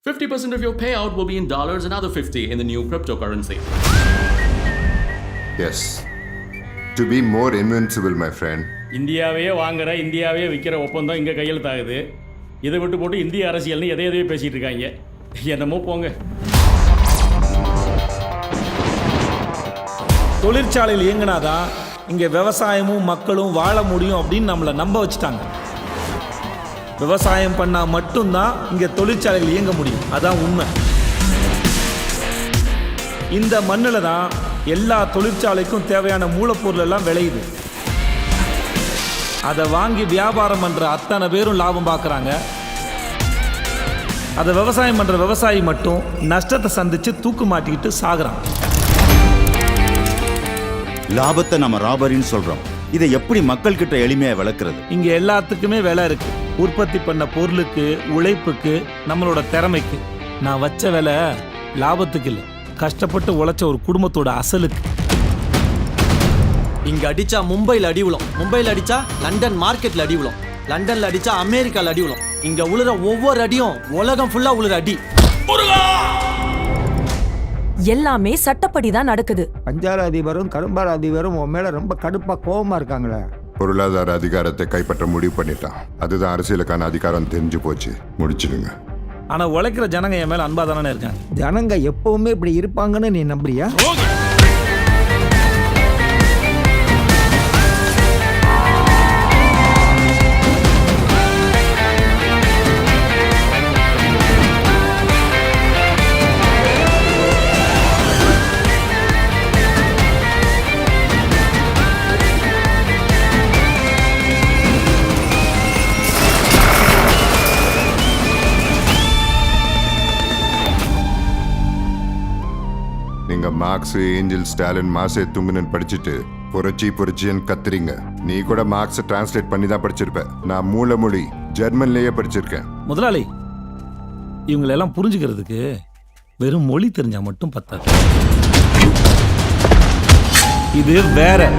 50% of your payout will be in dollars, another 50 in the new cryptocurrency. Yes. To be more invincible, my friend. இந்தியாவே வாங்குற இந்தியாவே விற்கிற ஒப்பந்தம் இங்கே கையெழுத்தாகுது. இதை விட்டு போட்டு இந்திய அரசியல்னு எதையோ பேசிகிட்டு இருக்காங்க. என்னமோ போங்க. தொழிற்சாலையில் இயங்கினாதான் இங்கே விவசாயமும் மக்களும் வாழ முடியும் அப்படின்னு நம்மளை நம்ப வச்சுட்டாங்க. விவசாயம் பண்ணால் மட்டும்தான் இங்கே தொழிற்சாலைகள் இயங்க முடியும். அதான் உண்மை. இந்த மண்ணில் தான் எல்லா தொழிற்சாலைக்கும் தேவையான மூலப்பொருள் எல்லாம் விளையுது. அதை வாங்கி வியாபாரம் பண்ணுற அத்தனை பேரும் லாபம் பார்க்குறாங்க. அதை விவசாயம் பண்ணுற விவசாயி மட்டும் நஷ்டத்தை சந்தித்து தூக்கு மாட்டிக்கிட்டு சாகுறான். லாபத்தை நம்ம ராபரின்னு சொல்றோம். இதை எப்படி மக்கள் கிட்ட எளிமையா விளக்குறது? இங்க எல்லாத்துக்குமே விலை இருக்கு. உற்பத்தி பண்ண பொருளுக்கு, உழைப்புக்கு, நம்மளோட திறமைக்கு. நான் வச்ச விலை லாபத்துக்கு இல்லை, கஷ்டப்பட்டு உழைச்ச ஒரு குடும்பத்தோட அசலுக்கு. இங்க அடிச்சா மும்பையில் அடி விழும், மும்பையில் அடிச்சா லண்டன் மார்க்கெட்ல அடி விழும், லண்டன்ல அடிச்சா அமெரிக்கால அடி விழும். இங்க உழுற ஒவ்வொரு அடியும் உலகம் ஃபுல்லா உழுற அடி. எல்லாமே சட்டப்படி தான் நடக்குது. பஞ்சார அதிபரும் கரும்பார அதிபரும் உன் மேல ரொம்ப கடுப்பா கோபமா இருக்காங்களே. பொருளாதார அதிகாரத்தை கைப்பற்ற முடிவு பண்ணிட்டான். அதுதான் அரசியலுக்கான அதிகாரம். தெரிஞ்சு போச்சு, முடிச்சிடுங்க. ஆனா உழைக்கிற ஜனங்க என் மேல அன்பா தானே இருக்காங்க. ஜனங்க எப்பவுமே இப்படி இருப்பாங்கன்னு நீ நம்புறியா? நீங்க மார்க்ஸ், ஏஞ்சல், ஸ்டாலின், மாசே துங்குனன் படிச்சுட்டு புரட்சின்னு கத்துறீங்க. நீ கூட மார்க்ஸை டிரான்ஸ்லேட் பண்ணி தான் படிச்சிருப்ப. நான் மூலமொழி ஜெர்மன்லயே படிச்சிருக்கேன். முதலாளி, இவங்களெல்லாம் புரிஞ்சுக்கிறதுக்கு வெறும் மொழி தெரிஞ்சா மட்டும் பத்தாது. இது வேற.